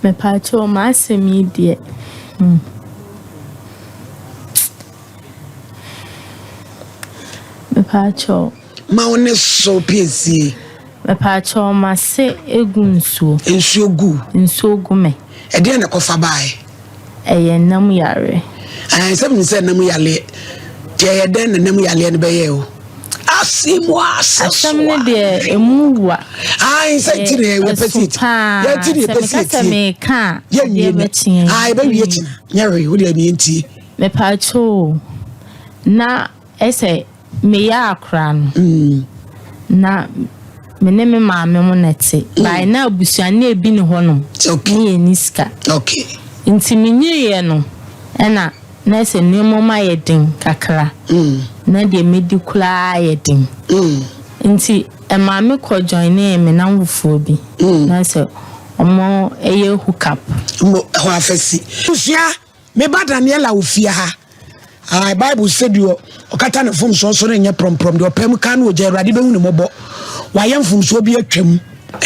Me pacho masemi die. Me pacho. Ma one so piesi. Me pacho mase egu nsuo. Nsuo gu me. E de na kofa bae. Eye nam yare. Some say nam yale. Je den na nam yale ne beye o. Asam ne de emuwa. Say tire we petit. Ya tire petit. Me ka. Ye betin. Be wie tina. Nyare wo de mi enti. Me pacho na ese me ya akra no. Na me ne me maame mo nete. Bai na abusua na ebi ne honom. Okay. Ni niska. Okay. Inti minyiye no. Ena na ese nemo ma yedin kakra. Na de medicula yedin. Inti e maame ko join me na nwufo bi. Na se omo eye hookup. Mo ho afesi. Usua me ba Daniela ofia ha. Bible said you okata na fom so nya prom de opam ka na oje Awurade behu ne mobo. Wa yemfom so bi atwam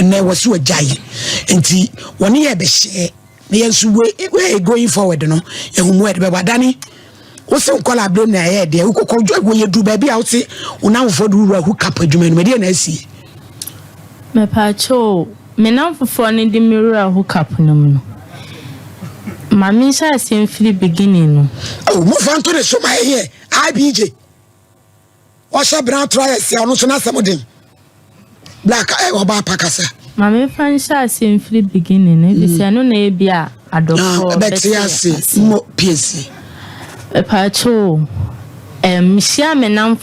na wose wagyaye. Enti woni ye be hye me yensu we going forward no ehumu e de be badani wo se nkola bro na ye de ukokodwo wo ye du ba bi a wo se unamfo du ru hookup adwuma no me de na asi me pacho me namfo ne de me ru hookup no no mami sha se mfiri beginning no oh mo fan to the so my here IBJ o sha bra try se ono so na samodin black oba pakasa mami fan sha se mfiri beginning no bi se no na e bia adofo betiase mo PC pacho misia me nam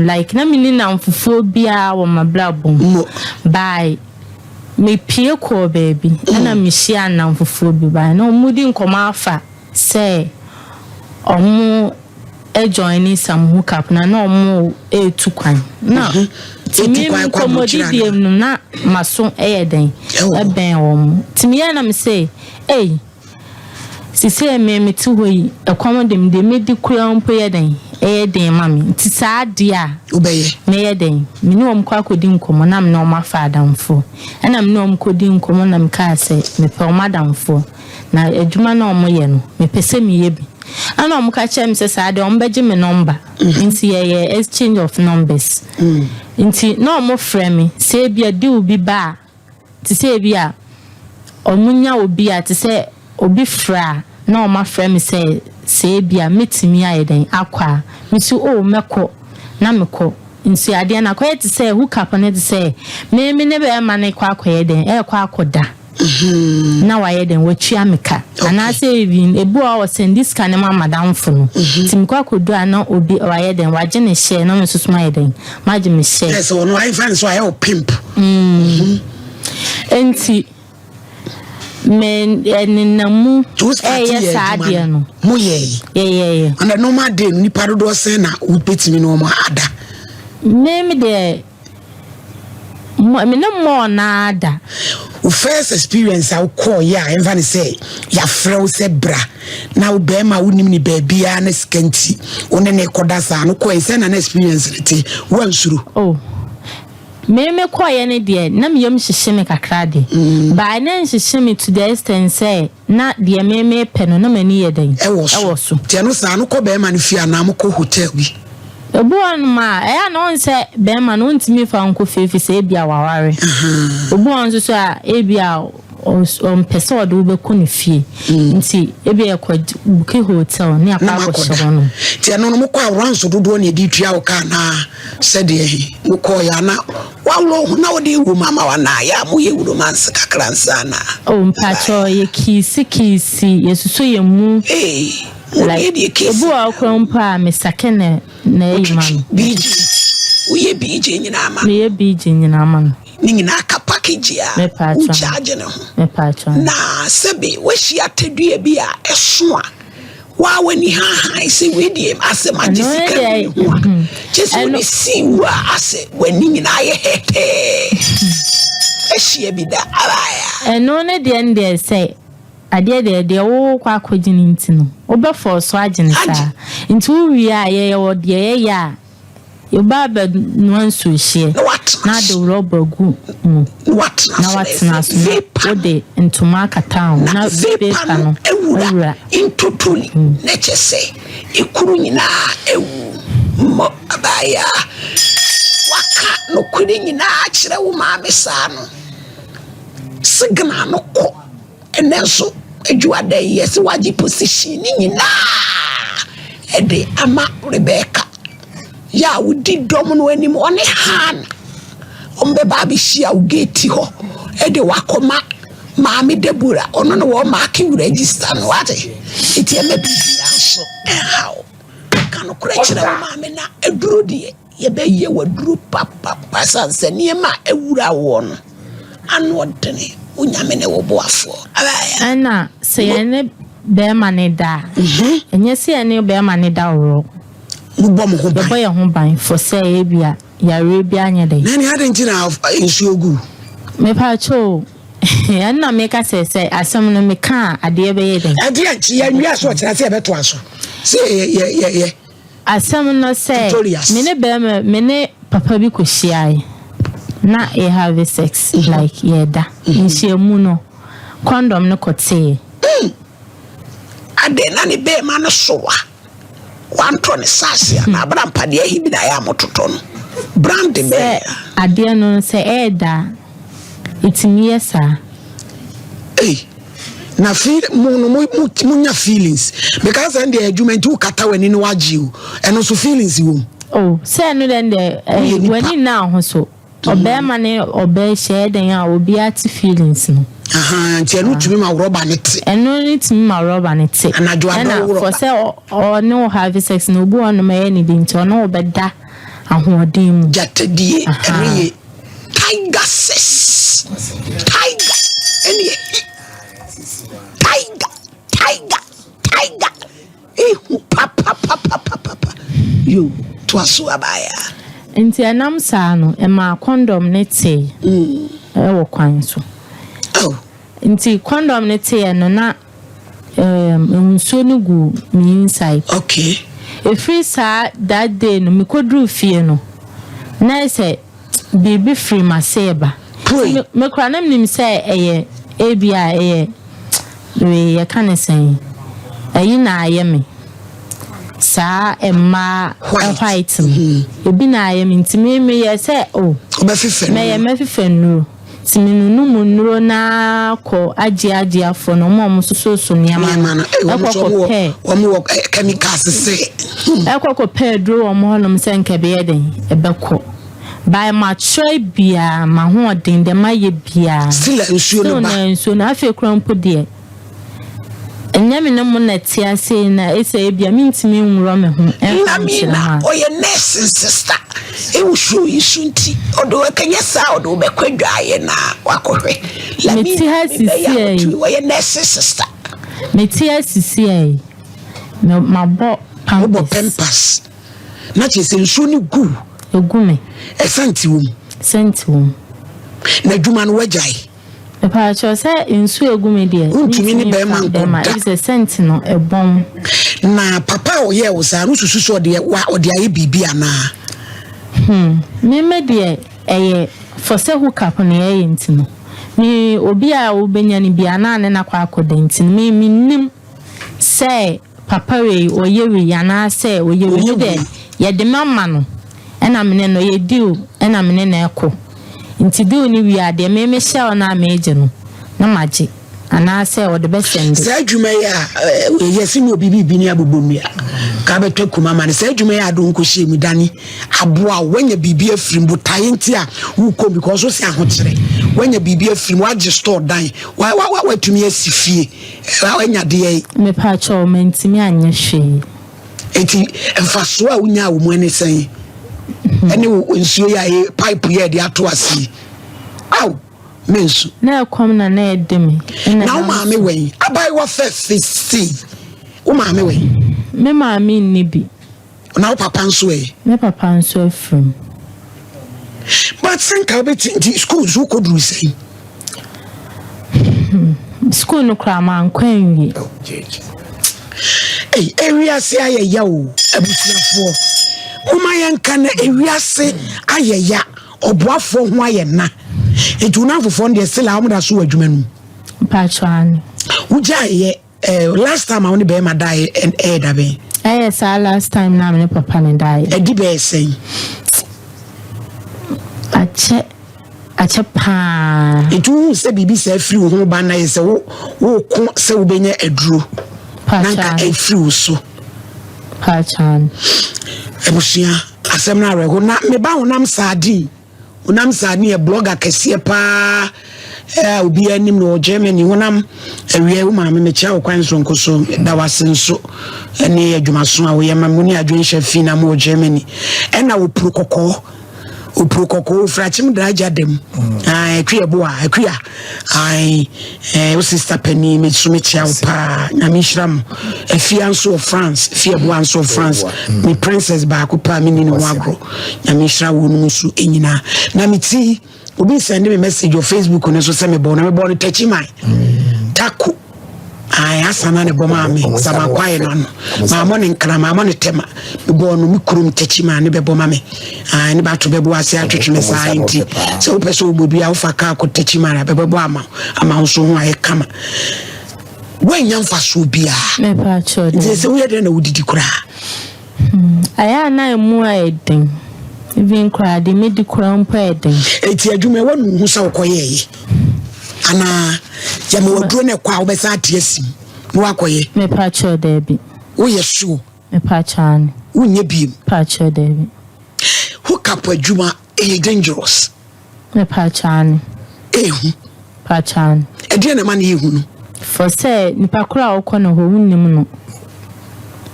like na mini na mfufo bia wo mablabon bye me pie ko baby na misia na mfufo bi bye na omudi nkoma afa say omo join some hookup na omo etukwan na timi komodidi na maso eyeden eben omo timi ya na me say sisi me ti hoyi ekwamodem de medi kura mpo yeden eyeden mami ti saade a obeye me yeden me ni om kwa kodi nkomo na me na om afa adamfo na me na om kodi nkomo na me ka se me pe om adamfo na adwuma na om ye no me pese me ye bi ana om ka chem se saade om beje me number nti ye exchange of numbers nti na om frame se bia di obi ba ti se bia omunya obi a ti se obi fra na o ma frame say bia metimi ayeden akwa nti o meko na meko nti ade na kwa yeti say hookup na yeti say me ne be ma ne kwa akoyeden kwa akoda na wa yeden watwi ameka ana say even ebu a o send this kan ma madam fo no tim kwa akodo ana obi wa yeden waje ne share na me susuma yeden maje me share yes so no I find so I pimp enti men eninamu yes adia no mo ye and normal day ni parodo say na upetimi no mo ada me de me no mo na ada first experience I call ya even say ya frɛ say bra na wo be ma wonim ni ba bia na skanti one ne koda sa no ko say na experience rete wansuru oh me koye ne de na me yam hyehye me kakra de ba na hyehye me to the extent say na de me pe no na mani yeden ewo so tie no sa no ko be ma no fia na mo ko hotel bi ebu on ma na on say be ma no ntimi fa nko fefi say bia waware ebu on so a e bia on pese o do be ko ne fie nti e bia ko buke hotel ne akwa ko hye no tie no mo ko awranso dodo ne di tua wo ka na said ye mo ko ya na wawlo na wodi wu mama wa na ya mo ye wu manse kakransa na mpacho ye kisi yesuso ye mu like ebu akwampa me sakene na yimam biji uye biji nyina ama me ye biji nyina ama nyina aka package a u charge ne ho me pacho na sebe we hia tedua bi a eso a wa wani ha se we die ase magisika ho just we see wa ase wani nyina ye hete ehia bi da abaya eno ne de ende say ade de wo kwa akogini ntino obefo so agene sa nti wi a ye wo de ye ya You baba no so she. Na the rubber gu. What? Na what na so. What de into market town. Na paper no. Ewura into tuli. Nature say. Ikuru nyina ewu. Mo abaya. Waka no kwede nyina akire wo maame saa no. Signa no ko. Enenso ejuada yes waji position ni nyina. Ede ama Rebecca. Ya wudi dom no anim one han. Ombe babi shia ugeti ho. Ede wakoma maami Deborah ono no wo marking register no ate. Iti eme bibi anso. How? Kano kure wo maami na eduro die. Yebe ye waduru papa sanse niema ewura wo no. Anu odene unyame ne wo boafo. Ana se ene be manida. Enye se ene be manida wo. Mubom ho ban. Boy ho ban for say ebia yare bia anya dey. Nani ade ntina ensuogu. Me pa cho. Ana me ka say asem no me ka ade be ye den. Ade anchi ya nwi aso tira say beto aso. Say ye. Asem no say me ne papa bi ko shiai. Na e have sex like yeda. Nshemu no. Condom no kote. Ade na ne be ma no sowa. Wanto ne sasia na brampa de ahi bi na ya mototo no. Brand be. Ade no say eda. Itimi yesa. Na feel munya feelings because and the argument who kata when in wajiu and also feelings you. Oh, say no then the when in now so obe mane obe share den ya obi ati feelings no. Nti enu tumi ma rubber net. Enu ni tumi ma rubber net. And for say or no have sex no bu on ma any bi nti ono obeda ahoden mu. Jatedie eniye tiger says. Tiger eniye Tiger. Papa. You twaso abaya. Nti anam saa no e ma condom nete. Wo kwan so. Oh. Nti condom nete no na nso no gu me inside. Okay. Free saa that day no me kodru fie no. Na say baby free ma seba. Me kra na nim say eye ebia eye we ya kan say ayi na ayemi sa emma white ebi na ayemi ntimi me ye say oh me fife nuru timinu mu nuru na ko agi afo no mo so niama omo chemicals say ekoko pedro omo no se nke be yeden ebeko by my try bia ma ho odin de maye bia still nsuo na afi krampo de enyame no mo na tia sei na esa bia mintimi nwuro me ho na oye nurse sister e wo show isunti odo kanya sa odo be kwadwaye na wakohwe la mi oye nurse sister metia sisi ai no mabo pampers na chese nsuo ni gu egume senti wom na dwuma no wajai pa cho say nsu egume de ntumi ni be man ko is a senti no ebom na papa oye wo sa no susu so de ode aye bibia na me de eye for say who cap no eye ntino ni obi a obenya ni bia na ne na kwa akoda ntino me nim say papa we oye we ya na say oye we de ye de mama no ena mene no ye diu ena mene na eko nti diu ni wi ade me hye na meje no na maje ana say o de be send say adwuma ya yesi no bibi ni abobomia ka betwe kuma ma say adwuma ya do nko hye mi dani aboa wanya bibi afrim botaye nti a wo ko because so se ahokere wanya bibi afrim waje store dan wa tumi asifie wanya de me pa cho mentimi anya hwe enti emfaso a wonya wo mu ene sen ene nsuo ya pipe ye de ato asi aw mensu na kom na na edemi na o ma me wen abai wa fefisi o ma me wen me ma me ni bi na o papa nso me papa nso afrim but think about it school zo ko dru sei school no kra ma nkwanwi area se aye ya o abusiafo Umayan can a wiase ayeya or boafo ho aye na. It will not fund the still am that so adwuma Patron. Uja ye last time I only be my die and da be. Yes, last time na me papa ne die. E di be say. Ache pa. It will say bibi say free ho ba na say wo ko say wo benya aduro. Nanka e free so. Patron. Ebusia asem na re ho na me ba honam sardine. Honam sardine e blogger kese pa. Obi anim no Germany honam awie wo ma me chia okwan so nkoso da wasen so ene adwumaso a wo ye ma muni adwen hye na mo Germany ena wo prokoko frachim draja dem akua bo akua wo sister Penny me so me chia wo pa na me hram afianso of France fie bo anso of France me princess ba ko pa me ni no agro na me hra wo no so enyina na me ti Obi send me message on Facebook on so say me born techi mai. Taku. Asana ne boma me sama kwae no. Ma mo ne nkra ma mo ne tema. Me born mi kurum techi mai ne be boma me. Ne ba to be bo ase atwetwe me sai nti. So person obobi a wo fa ka ko techi mai be bo ama so ho aye kama. When yam fa so bia. Me pa cho. Say we dey na wudidi kura. Aya na emu ayen. Even cry the mid crown padding. Eti adwuma wonu hu sa okoye ana ya me woduro ne kwa obesa atiesim no akoye me pacho debi wo ye sure me pachan unye biem pacho debi hook up adwuma e dangerous me pachan ehu pachan e de na ma na ehu no for say nipa kura okono ho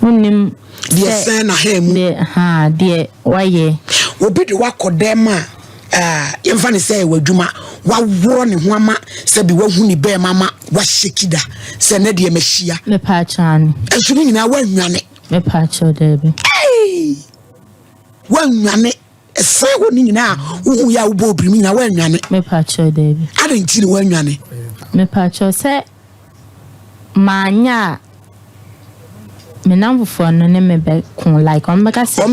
wunnim de sen na hem de waye obi de wakodem yemfa ne say wadwuma waworo ne ho ama se bi wahu ni be mama washekida se ne de mehia me pachan enso ni nyina wanwane me pacho debi wanwane ese wo ni nyina wo ya wo obiri nyina wanwane me pacho debi adenti ni wanwane me pacho se manya me namfo no ne me be kun like on be ka se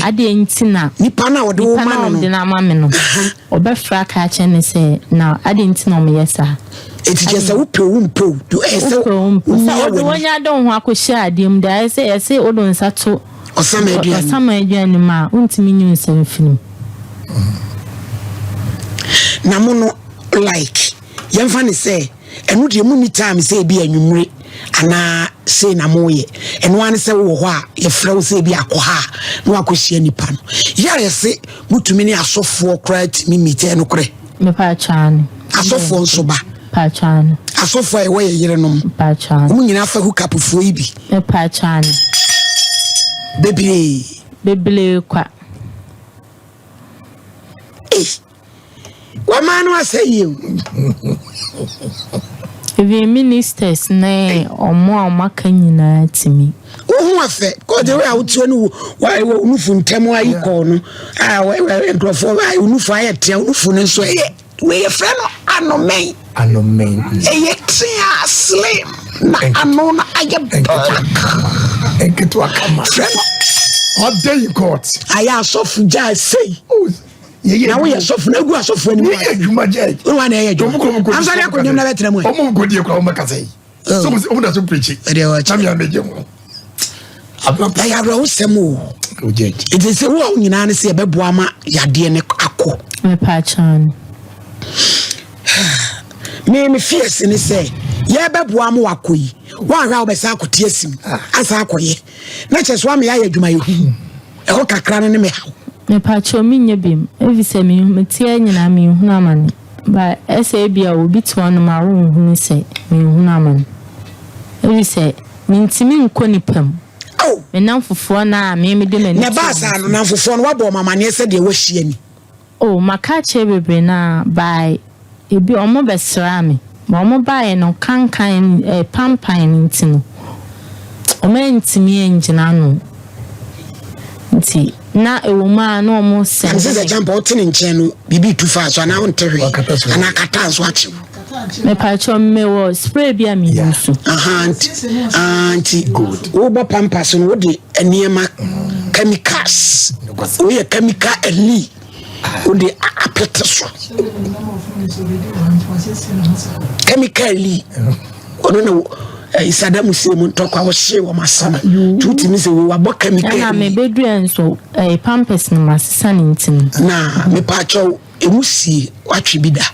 ade ntina nipa na wo de wo ma no de na ma me no obefra ka che ne se na ade ntina o me yesa eti je se wo pe wo mpo do ese wo wonya don ho akohye ade mu da ese ese odo nsato osama aduane ma untimi nyu nsem finim na mo no like yemfa ne se enu de mu ni time se bi anwumre ana say na moye eno an se wo ho a ye frɛ wo se bi akɔha no akɔhye nipa no yare se mutumi ni asofo krat mi mite no kore me pa chan asofo nso ba pa chan asofo e wo ye yere no pa chan mu nyina fa hook up fo yi bi me pa chan bebele kwa wa manu asayi even ministers na omo amaka nyina timi ohu afa ko de we awutuo no wa unufu ntemu ayi ko no we enkrofo ayi unufu ayete unufu ne so we ye frɛ no anomen ye tia slim na anona aye enketo akama frɛ no what day you got aya sofu ja say na we asofu na gu asofu ani ye adwuma je wo na ye adwuma am sare akonyam na betra mu o mo godie kwa o makasai so mo da so preach na me ameje mo abla ya ro semo ojeje it is wo nyina ne se e bebo ama yade ne akọ me pa chan me fierce ne se ye bebo ama wakoyi wa hwa obesa akote asim asa akoye na cheso am ya adwuma ye e ho kakra ne me hawo me pacho minye bim evise mi metie nyina mi hu amane ba ese bia obi to no ma wo hu se mi hu amane evise mi ntimi nko nipam me namfofo na me de mani ne ba sa no namfofo no wabo mama ne se de wo hie ni maka che bebre na bai ebi omo besra me ma omo bai no kankan pampan ntino omo ntimi enjina no nti na ewuma na omo se se jump out in nchen no bibi tu fa so na won terwe ana kata so achi Me pacho me wo spray bi am use. Auntie good. Wo ba pampas no wo de eniema chemicals. We a chemical eli. Wo de apete so. Chemical eli. Ono no Isada Muslim talk our share wa masama. Tuti mi se we wa bo chemical. Na me bedu enso pampers no masesa ne ntim. Na me pacho emusi watwe bida.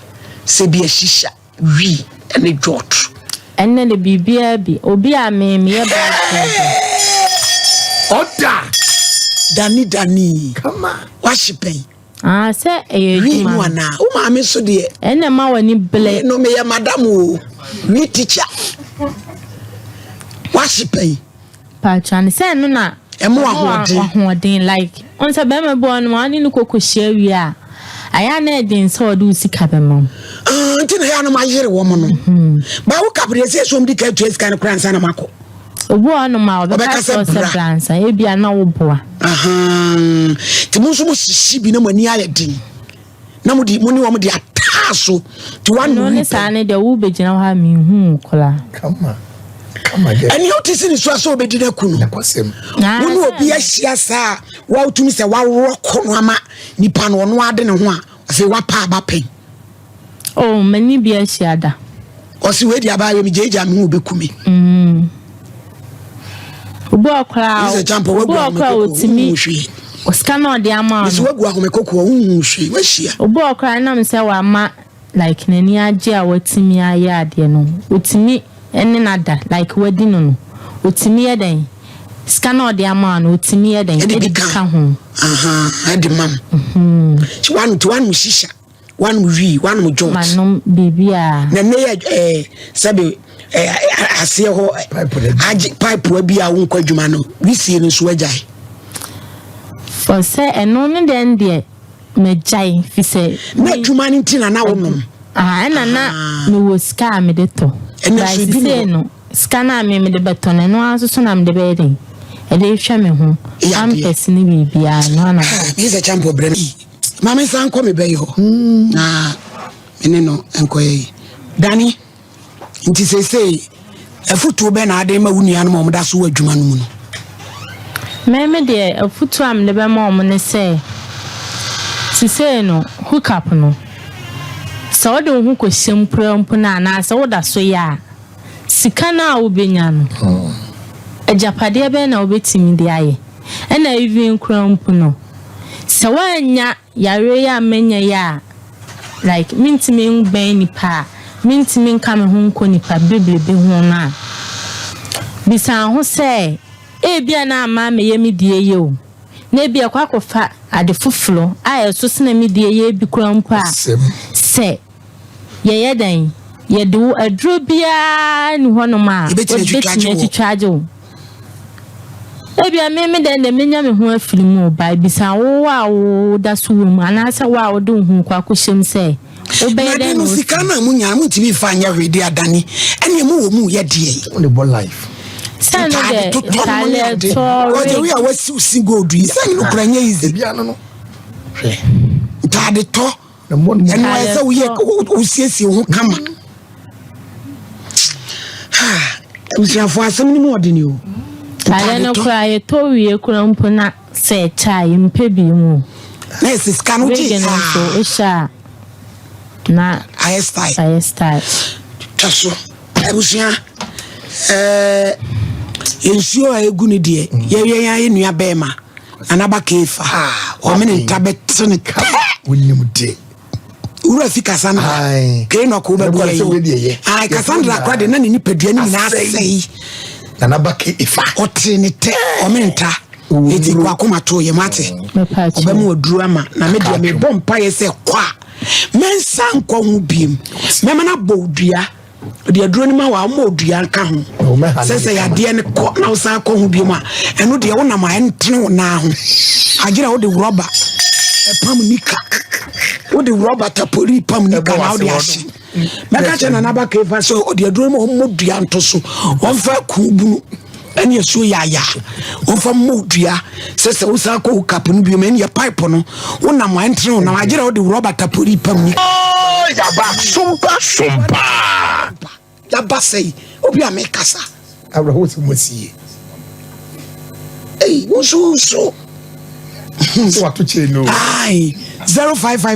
Se bi shisha wi ene jot. Enne de bibia bi obi a me ye ba. Oda Dani come on washipen say wi no na o ma me so de enne ma wani ble no me ya madam o we teacher washipen patran say no na emo ahoden like on say be me bo no ani no kokohia wi a aya na edin so do sika be mam ntina ya no ma yere wo mo no ba wo kabre se so mdi ka tues kan kransa na mako obo anu ma obeka so bransa e bia na wo boa ti mun so mo sisi bi na mani aye din na mo di moni wo mo di ataso ti wan no ne sa ne de wo begina ha mi hu kola come again ani o ti sini so obedi na kunu nakwasem wo obi ahia sa wa utumi se wa roko no ama nipa no no ade ne ho a afi wa pa ba pen oh mani bi ahia da o si we di aba ye mi jeja mi hu bekumi Ubo akra otimi oskana odi ama no so wagu ahomekoko wo nhwe wahia ubo akra na mse wa ma like nani age a watimi aye ade no otimi ene nada like wedding no otimi eden skana odi ama no otimi eden edi ka ho edi mam chi one shisha one wi one joint manom bibia na ne sabe ase ho pipe wa bia wo kwadwuma no wisi no so agai for say eno ne den de mejai fi say na dwuma ni ntina na wo nom na me wo ska me de to ena so bi no ska na me de beto na no aso so na me de be den e de hwa me ho am person ni bibia no na is a champion brem mama san ko me be yo na mene no enkoye Dani nti sese afutu be na ade ma wunua no mo da so adwuma no mu no meme de afutu am ne be ma mo ne se sise no hook up no so de hu ko hyemprampo na na se woda so ya sika na obenya no ajapade be na obetimi de aye ena even krampo no se wanya yare ya menya ya like mintimi ngban nipa mintimi nka me ho nko nipa beblebe ho na bisa ho se bia na ama me yemi die ye o na bia kwa kofa ade fufuro a eso sena me die ye bi krampo a se ye dan ye do adro bia ni ho no ma o betime twitwaje o bia me den de menya me ho afiri mu ba bisa wo a wo da so mu anasa wa wo do hu kwa ko hyem se obede no sika na mu nya mu tibi fa nya hwede adani ene mu wo mu ye die on the ball life stand there talent o de we a wasi single do say no kura nya easy bia no tade to na mo ene wa say we o siesie ho kama usiafo asem ni mu odini o tade no kura ye to wie kura mpo na se chai mpe bi mu na sika no ji so isha na style taso ebusia ensio a egu ne de ye yan nua bema anaba kefa o me ntabet ne ka wonim de ura fika sana ke no ko be ye Cassandra kwade na ni padua ni na asei anaba kefa otinete o me nta eti kwa komato ye mate obemu oduru ama na me de me bompa ye se kwa mensa nkwa hu biem mema na bodua de aduro ni ma wa ma odua nka ho sese ya de ne ko na usa ko hu biem a eno de wo na ma entene na ho agira wo de rubber pam nika wo de rubber tapori pam nika na wo de ashi meka chena na ba ka fa so de aduro mo modua nto so won fa ku bunu ene so yaya won fa modua sese usa ko kapu no biem ene pipe no wo na ma entene na agira wo de rubber tapori pam nika Sompa. Yaba say, Obi Amekasa. Abraham was Mosi. Hey, so. What to change? No. Aye, 055